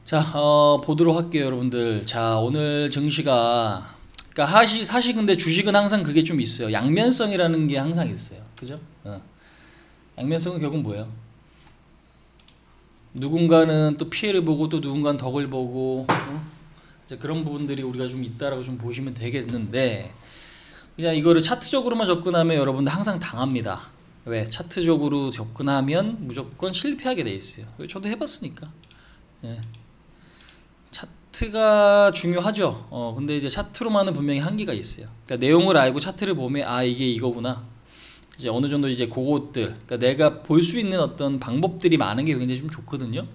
자, 보도록 할게요, 여러분들. 자, 오늘 증시가, 그러니까 사실 근데 주식은 항상 그게 좀 있어요. 양면성이라는 게 항상 있어요. 그죠? 양면성은 결국 뭐예요? 누군가는 또 피해를 보고 또 누군가는 덕을 보고, 이제 그런 부분들이 우리가 좀 있다라고 좀 보시면 되겠는데, 그냥 이거를 차트적으로만 접근하면 여러분들 항상 당합니다. 왜? 차트적으로 접근하면 무조건 실패하게 돼 있어요. 저도 해봤으니까. 예. 차트가 중요하죠. 근데 이제 차트로만은 분명히 한계가 있어요. 그러니까 내용을 알고 차트를 보면 아 이게 이거구나. 이제 어느 정도 이제 그것들, 그러니까 내가 볼 수 있는 어떤 방법들이 많은 게 굉장히 좀 좋거든요.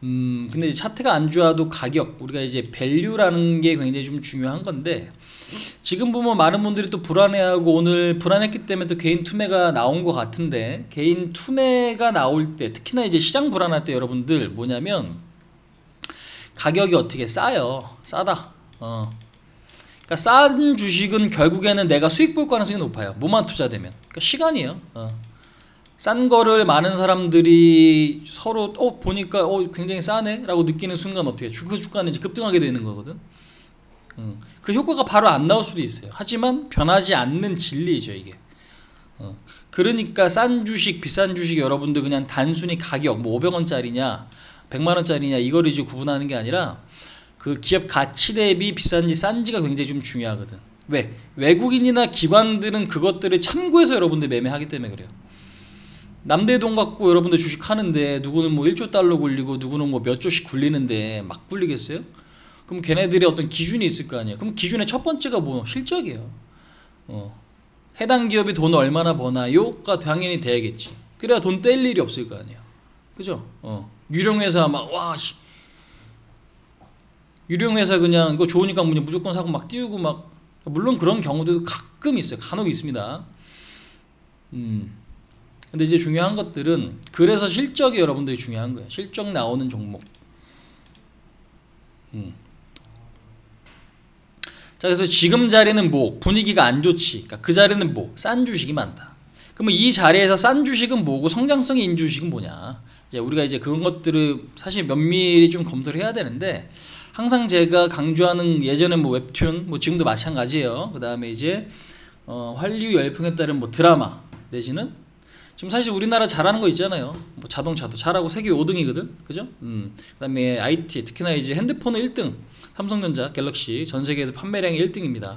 근데 이제 차트가 안 좋아도 가격, 우리가 이제 밸류라는 게 굉장히 좀 중요한 건데 지금 보면 많은 분들이 또 불안해하고 오늘 불안했기 때문에 또 개인 투매가 나온 것 같은데 개인 투매가 나올 때 특히나 이제 시장 불안할 때 여러분들 뭐냐면 가격이 어떻게 싸요. 싸다. 그러니까 싼 주식은 결국에는 내가 수익 볼 가능성이 높아요. 뭐만 투자되면. 그러니까 시간이에요. 싼 거를 많은 사람들이 서로 보니까 굉장히 싸네 라고 느끼는 순간 어떻게 그 주가는 이제 급등하게 되는 거거든. 그 효과가 바로 안 나올 수도 있어요. 하지만 변하지 않는 진리죠 이게. 그러니까 싼 주식 비싼 주식 여러분들 그냥 단순히 가격 뭐 500원짜리냐 100만원짜리냐 이거를 이제 구분하는 게 아니라 그 기업 가치 대비 비싼지 싼지가 굉장히 좀 중요하거든. 왜? 외국인이나 기관들은 그것들을 참고해서 여러분들 매매하기 때문에 그래요. 남대 돈 갖고 여러분들 주식 하는데 누구는 뭐 1조 달러 굴리고 누구는 뭐 몇 조씩 굴리는데 막 굴리겠어요? 그럼 걔네들의 어떤 기준이 있을 거 아니에요. 그럼 기준의 첫 번째가 뭐 실적이에요. 해당 기업이 돈을 얼마나 버나요가 당연히 돼야겠지. 그래야 돈 뗄 일이 없을 거 아니에요. 그죠? 유령회사 막 유령회사 그냥 이거 좋으니까 무조건 사고 막 띄우고 막 물론 그런 경우도 가끔 있어요. 간혹 있습니다. 근데 이제 중요한 것들은 그래서 실적이 여러분들이 중요한 거예요. 실적 나오는 종목. 자, 그래서 지금 자리는 뭐 분위기가 안 좋지. 그러니까 그 자리는 뭐 싼 주식이 많다. 그러면 이 자리에서 싼 주식은 뭐고 성장성이 있는 주식은 뭐냐? 이제 우리가 이제 그런 것들을 사실 면밀히 좀 검토를 해야 되는데 항상 제가 강조하는 예전에 뭐 웹툰, 뭐 지금도 마찬가지예요. 그 다음에 이제 한류 열풍에 따른 뭐 드라마 내지는 지금 사실 우리나라 잘하는 거 있잖아요. 뭐 자동차도 잘하고 세계 5등이거든, 그죠? 그다음에 IT 특히나 이제 핸드폰은 1등. 삼성전자, 갤럭시 전 세계에서 판매량이 1등입니다.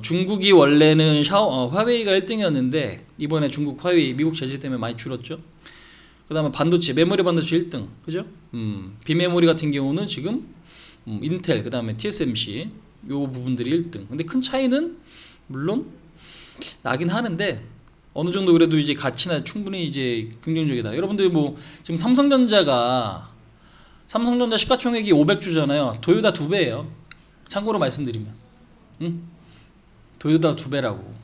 중국이 원래는 화웨이가 1등이었는데 이번에 중국 화웨이 미국 제재 때문에 많이 줄었죠. 그다음에 반도체, 메모리 반도체 1등, 그죠? 비메모리 같은 경우는 지금 인텔, 그다음에 TSMC 요 부분들이 1등. 근데 큰 차이는 물론 나긴 하는데 어느 정도 그래도 이제 가치나 충분히 이제 긍정적이다. 여러분들 뭐 지금 삼성전자 시가총액이 500주잖아요. 도요타 2배예요. 참고로 말씀드리면, 도요타 2배라고.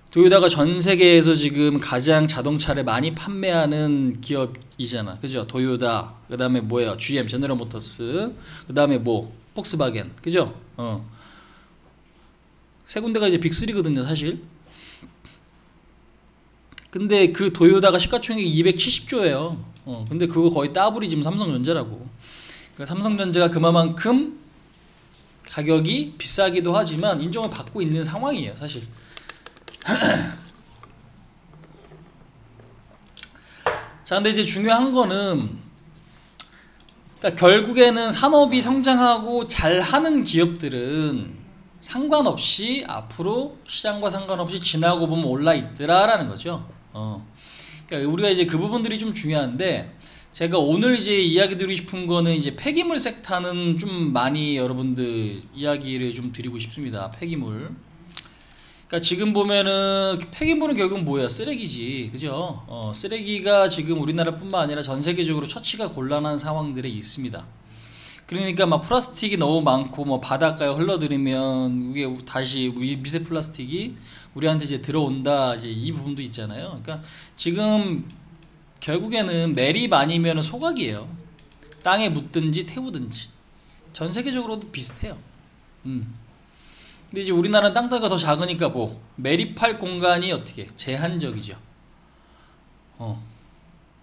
도요타가 전 세계에서 지금 가장 자동차를 많이 판매하는 기업이잖아. 그죠? 도요타, 그 다음에 뭐예요? GM, 제너럴 모터스, 그 다음에 뭐, 폭스바겐. 그죠? 세 군데가 이제 빅3거든요, 사실. 근데 그 도요타가 시가총액이 270조예요. 근데 그거 거의 따블이 지금 삼성전자라고. 그러니까 삼성전자가 그만큼 가격이 비싸기도 하지만 인정을 받고 있는 상황이에요, 사실. 자, 근데 이제 중요한 거는 그러니까 결국에는 산업이 성장하고 잘하는 기업들은 상관없이 앞으로 시장과 상관없이 지나고 보면 올라 있더라라는 거죠. 그러니까 우리가 이제 그 부분들이 좀 중요한데 제가 오늘 이제 이야기 드리고 싶은 거는 이제 폐기물 섹터는 좀 많이 여러분들 이야기를 좀 드리고 싶습니다. 폐기물. 그러니까 지금 보면은 폐기물은 결국 뭐야? 쓰레기지, 그죠? 쓰레기가 지금 우리나라뿐만 아니라 전 세계적으로 처치가 곤란한 상황들에 있습니다. 그러니까 막 플라스틱이 너무 많고 뭐 바닷가에 흘러들으면 이게 다시 미세 플라스틱이 우리한테 이제 들어온다, 이제 이 부분도 있잖아요. 그러니까 지금 결국에는 매립 아니면 소각이에요. 땅에 묻든지 태우든지 전 세계적으로도 비슷해요. 근데 이제 우리나라는 땅덩이가 더 작으니까 뭐 매립할 공간이 어떻게 제한적이죠.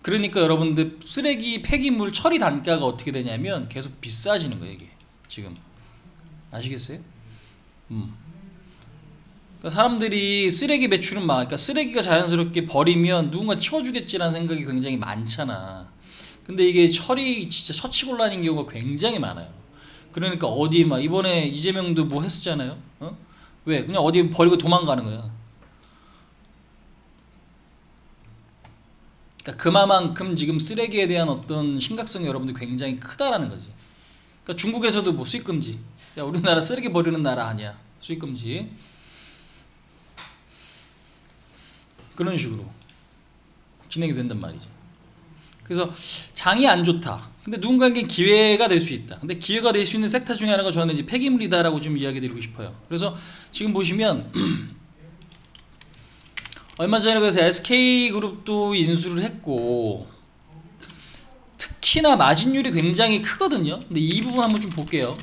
그러니까 여러분들 쓰레기 폐기물 처리 단가가 어떻게 되냐면 계속 비싸지는 거예요. 이게 지금 아시겠어요? 그러니까 사람들이 쓰레기 배출은 막, 그러니까 쓰레기가 자연스럽게 버리면 누군가 치워주겠지라는 생각이 굉장히 많잖아. 근데 이게 처리 진짜 처치곤란인 경우가 굉장히 많아요. 그러니까 어디 막 이번에 이재명도 뭐 했었잖아요. 왜? 그냥 어디 버리고 도망가는 거야. 그러니까 그만큼 지금 쓰레기에 대한 어떤 심각성이 여러분들 굉장히 크다라는 거지. 그러니까 중국에서도 뭐 수입 금지. 야, 우리나라 쓰레기 버리는 나라 아니야. 수입 금지. 그런 식으로 진행이 된단 말이죠. 그래서 장이 안 좋다. 근데 누군가에게 기회가 될 수 있다. 근데 기회가 될 수 있는 섹터 중에 하나가 저는 이제 폐기물이다라고 좀 이야기 드리고 싶어요. 그래서 지금 보시면 얼마 전에 그래서 SK그룹도 인수를 했고 특히나 마진율이 굉장히 크거든요. 근데 이 부분 한번 좀 볼게요.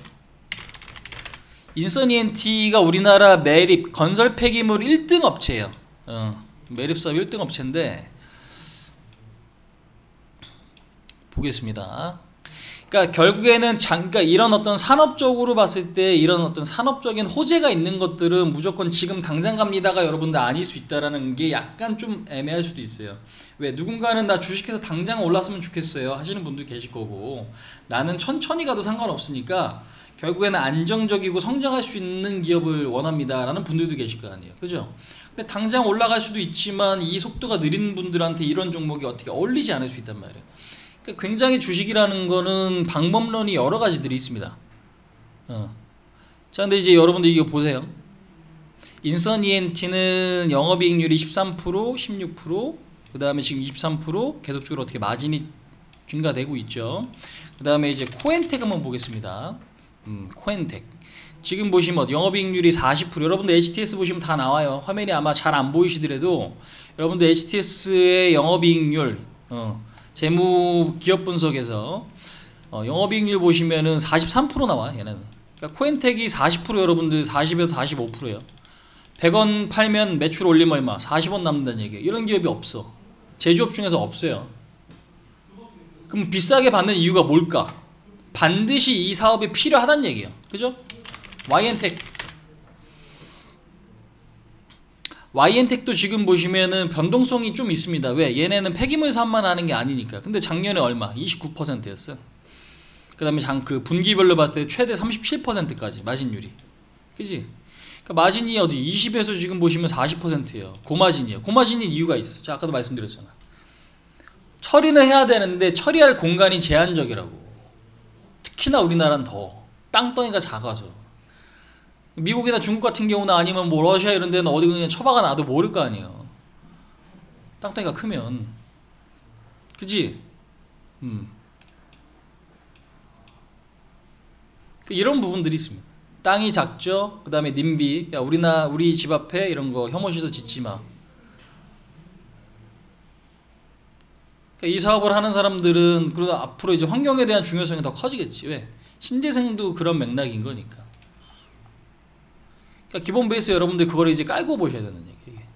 인선 ENT가 우리나라 매립 건설 폐기물 1등 업체예요. 매립사업 1등 업체인데 보겠습니다. 그러니까 결국에는 그러니까 이런 어떤 산업적으로 봤을 때 이런 어떤 산업적인 호재가 있는 것들은 무조건 지금 당장 갑니다가 여러분들 아닐 수 있다라는 게 약간 좀 애매할 수도 있어요. 왜? 누군가는 나 주식해서 당장 올랐으면 좋겠어요 하시는 분도 계실 거고, 나는 천천히 가도 상관없으니까 결국에는 안정적이고 성장할 수 있는 기업을 원합니다 라는 분들도 계실 거 아니에요. 그죠? 근데 당장 올라갈 수도 있지만 이 속도가 느린 분들한테 이런 종목이 어떻게 어울리지 않을 수 있단 말이에요. 그러니까 굉장히 주식이라는 거는 방법론이 여러 가지들이 있습니다. 자, 근데 이제 여러분들 이거 보세요. 인선 ENT는 영업이익률이 13%, 16%, 그 다음에 지금 23% 계속적으로 어떻게 마진이 증가되고 있죠. 그 다음에 이제 코엔텍 한번 보겠습니다. 코엔텍. 지금 보시면 영업이익률이 40%. 여러분들 HTS 보시면 다 나와요. 화면이 아마 잘 안 보이시더라도 여러분들 HTS의 영업이익률, 재무 기업 분석에서 영업이익률 보시면은 43% 나와요. 얘네는. 그러니까 코엔텍이 40% 여러분들 40에서 45%예요. 100원 팔면 매출 올리면 얼마? 40원 남는다는 얘기예요. 이런 기업이 없어. 제조업 중에서 없어요. 그럼 비싸게 받는 이유가 뭘까? 반드시 이 사업이 필요하다는 얘기예요. 그죠? YN텍도 지금 보시면은 변동성이 좀 있습니다. 왜? 얘네는 폐기물 산만 하는 게 아니니까. 근데 작년에 얼마? 29%였어. 그 다음에 그 분기별로 봤을 때 최대 37%까지 마진율이. 그지? 그러니까 마진이 어디 20에서 지금 보시면 40%예요. 고마진이에요. 고마진인 이유가 있어. 자, 아까도 말씀드렸잖아. 처리는 해야 되는데 처리할 공간이 제한적이라고. 특히나 우리나라는 더 땅덩이가 작아서. 미국이나 중국 같은 경우나 아니면 뭐 러시아 이런 데는 어디 그냥 처박아 놔도 모를 거 아니에요. 땅덩이가 크면. 그지? 이런 부분들이 있습니다. 땅이 작죠? 그 다음에 님비. 야, 우리 집 앞에 이런 거 혐오시설 짓지 마. 그러니까 이 사업을 하는 사람들은 그러다 앞으로 이제 환경에 대한 중요성이 더 커지겠지. 왜? 신재생도 그런 맥락인 거니까. 그러니까 기본 베이스 여러분들 그걸 이제 깔고 보셔야 되는 얘기예요.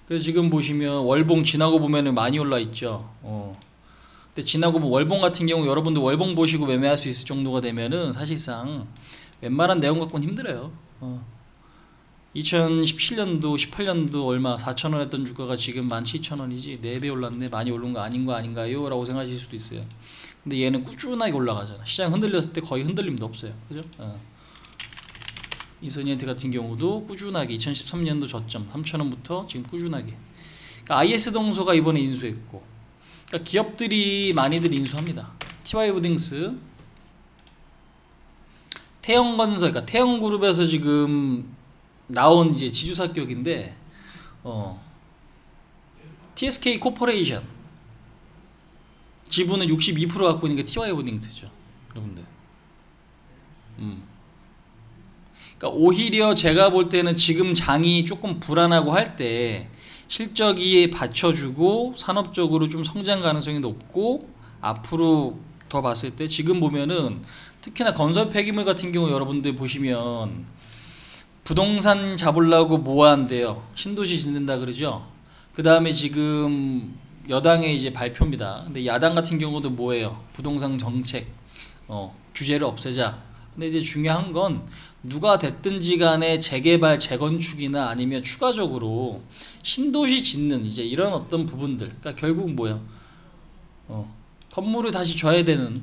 그래서 지금 보시면 월봉 지나고 보면은 많이 올라 있죠. 근데 지나고 보면 월봉 같은 경우 여러분들 월봉 보시고 매매할 수 있을 정도가 되면은 사실상 웬만한 내용 갖고는 힘들어요. 2017년도 18년도 얼마 4,000원 했던 주가가 지금 17,000원이지 4배 올랐네. 많이 오른 거 아닌가요? 라고 생각하실 수도 있어요. 근데 얘는 꾸준하게 올라가잖아. 시장 흔들렸을 때 거의 흔들림도 없어요. 그죠? 인선 ENT 같은 경우도 꾸준하게 2013년도 저점 3,000원부터 지금 꾸준하게. 그러니까 IS동소가 이번에 인수했고, 그러니까 기업들이 많이들 인수합니다. TY홀딩스, 태영건설, 그러니까 태영그룹에서 지금 나온 이제 지주사 격인데, TSK 코퍼레이션 지분은 62% 갖고 있는 게 TY홀딩스죠, 여러분들. 그러니까 오히려 제가 볼 때는 지금 장이 조금 불안하고 할 때 실적이 받쳐주고 산업적으로 좀 성장 가능성이 높고 앞으로 더 봤을 때 지금 보면은 특히나 건설 폐기물 같은 경우 여러분들 보시면 부동산 잡으려고 뭐 한대요? 신도시 짓는다 그러죠? 그 다음에 지금 여당의 이제 발표입니다. 근데 야당 같은 경우도 뭐예요? 부동산 정책 규제를 없애자. 근데 이제 중요한 건 누가 됐든지 간에 재개발, 재건축이나 아니면 추가적으로 신도시 짓는 이제 이런 어떤 부분들. 그러니까 결국 뭐야? 건물을 다시 져야 되는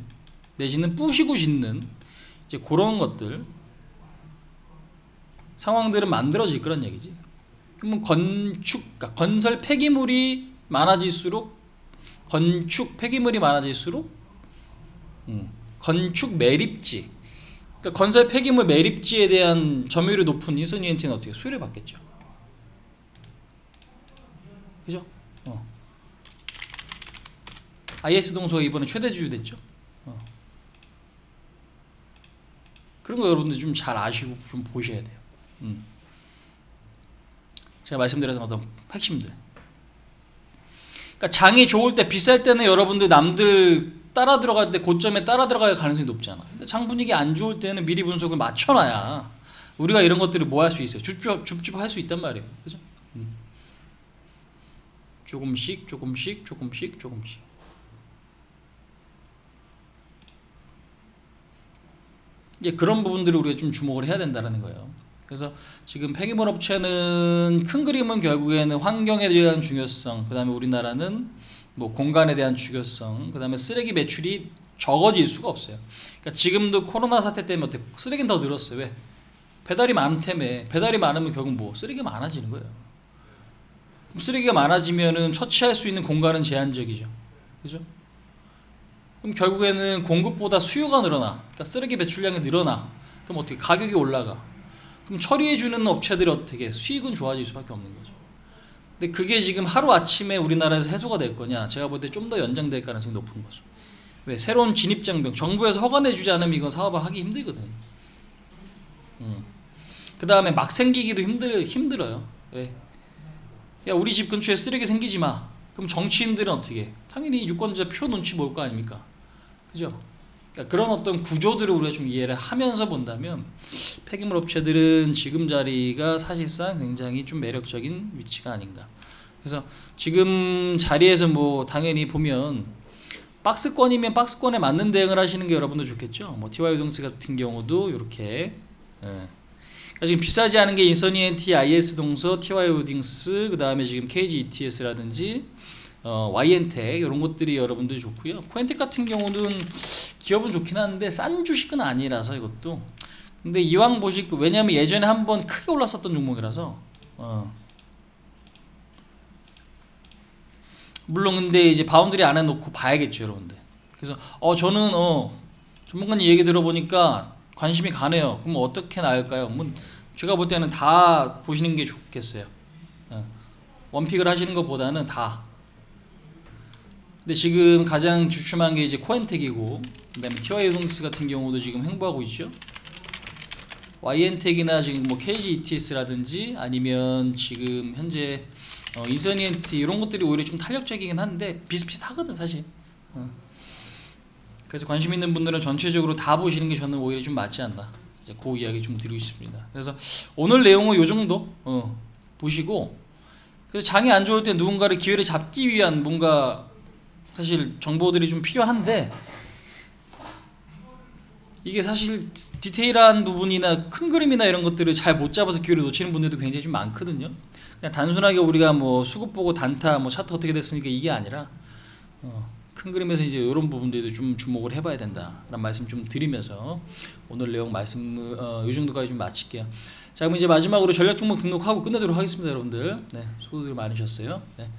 내지는 부시고 짓는 이제 그런 것들 상황들은 만들어질 거란 얘기지. 그러면 그러니까 건설 폐기물이 많아질수록 건축 폐기물이 많아질수록 건축 매립지, 그러니까 건설 폐기물 매립지에 대한 점유율이 높은 인선이엔티는 어떻게 수혜를 받겠죠. 그죠? IS 동서가 이번에 최대 주주 됐죠. 그런 거 여러분들 좀 잘 아시고 좀 보셔야 돼요. 제가 말씀드렸던 어떤 핵심들. 그러니까 장이 좋을 때, 비쌀 때는 여러분들 남들 따라 들어갈 때 고점에 따라 들어갈 가능성이 높잖아. 근데 장 분위기 안 좋을 때는 미리 분석을 맞춰놔야 우리가 이런 것들을 뭐 할 수 있어요. 줍줍 할 수 있단 말이에요. 그죠? 조금씩 이제 그런 부분들을 우리가 좀 주목을 해야 된다는 거예요. 그래서 지금 폐기물 업체는 큰 그림은 결국에는 환경에 대한 중요성, 그 다음에 우리나라는 뭐 공간에 대한 중요성, 그 다음에 쓰레기 배출이 적어질 수가 없어요. 그러니까 지금도 코로나 사태 때문에 어때? 쓰레기는 더 늘었어요. 왜? 배달이 많다며. 배달이 많으면 결국 뭐 쓰레기가 많아지는 거예요. 쓰레기가 많아지면은 처치할 수 있는 공간은 제한적이죠. 그죠? 그럼 결국에는 공급보다 수요가 늘어나. 그러니까 쓰레기 배출량이 늘어나. 그럼 어떻게? 가격이 올라가. 그럼 처리해주는 업체들이 어떻게? 수익은 좋아질 수밖에 없는 거죠. 근데 그게 지금 하루아침에 우리나라에서 해소가 될 거냐? 제가 볼 때 좀 더 연장될 가능성이 높은 거죠. 왜? 새로운 진입장벽. 정부에서 허가내주지 않으면 이건 사업을 하기 힘들거든. 그 다음에 막 생기기도 힘들어요. 왜? 야, 우리 집 근처에 쓰레기 생기지 마. 그럼 정치인들은 어떻게? 당연히 유권자 표 눈치 볼 거 아닙니까? 그죠? 그러니까 그런 어떤 구조들을 우리가 좀 이해를 하면서 본다면 폐기물 업체들은 지금 자리가 사실상 굉장히 좀 매력적인 위치가 아닌가. 그래서 지금 자리에서 뭐 당연히 보면 박스권이면 박스권에 맞는 대응을 하시는 게 여러분도 좋겠죠. 뭐 TY호ldings 같은 경우도 이렇게 그러니까 지금 비싸지 않은 게 인서니엔티, IS 동서, TY호ldings, 그 다음에 지금 KG ETS라든지 YN텍 이런 것들이 여러분들이 좋고요. 코엔텍 같은 경우는 기업은 좋긴 한데 싼 주식은 아니라서 이것도. 근데 이왕 보실 거, 왜냐하면 예전에 한번 크게 올랐었던 종목이라서 물론 근데 이제 바운드리 안에 놓고 봐야겠죠, 여러분들. 그래서 저는 전문가님 얘기 들어보니까 관심이 가네요. 그럼 어떻게 나을까요? 뭐 제가 볼 때는 다 보시는 게 좋겠어요. 원픽을 하시는 것보다는 다. 근데 지금 가장 주춤한 게 이제 코엔텍이고, 그다음에 TY호ldings 같은 경우도 지금 횡보하고 있죠. YN텍이나 지금 뭐 KG ETS라든지 아니면 지금 현재 인서니엔티 이런 것들이 오히려 좀 탄력적이긴 한데 비슷비슷하거든 사실. 그래서 관심 있는 분들은 전체적으로 다 보시는 게 저는 오히려 좀 맞지 않나. 이제 그 이야기 좀 드리고 싶습니다. 그래서 오늘 내용은 요 정도 보시고, 그래서 장이 안 좋을 때 누군가를 기회를 잡기 위한 뭔가 사실 정보들이 좀 필요한데 이게 사실 디테일한 부분이나 큰 그림이나 이런 것들을 잘 못 잡아서 기회를 놓치는 분들도 굉장히 좀 많거든요. 그냥 단순하게 우리가 뭐 수급 보고 단타 뭐 차트 어떻게 됐으니까 이게 아니라 큰 그림에서 이제 이런 부분들도 좀 주목을 해봐야 된다라는 말씀 좀 드리면서 오늘 내용 말씀 이 정도까지 좀 마칠게요. 자, 그럼 이제 마지막으로 전략 종목 등록하고 끝내도록 하겠습니다, 여러분들. 네, 수고들 많으셨어요. 네.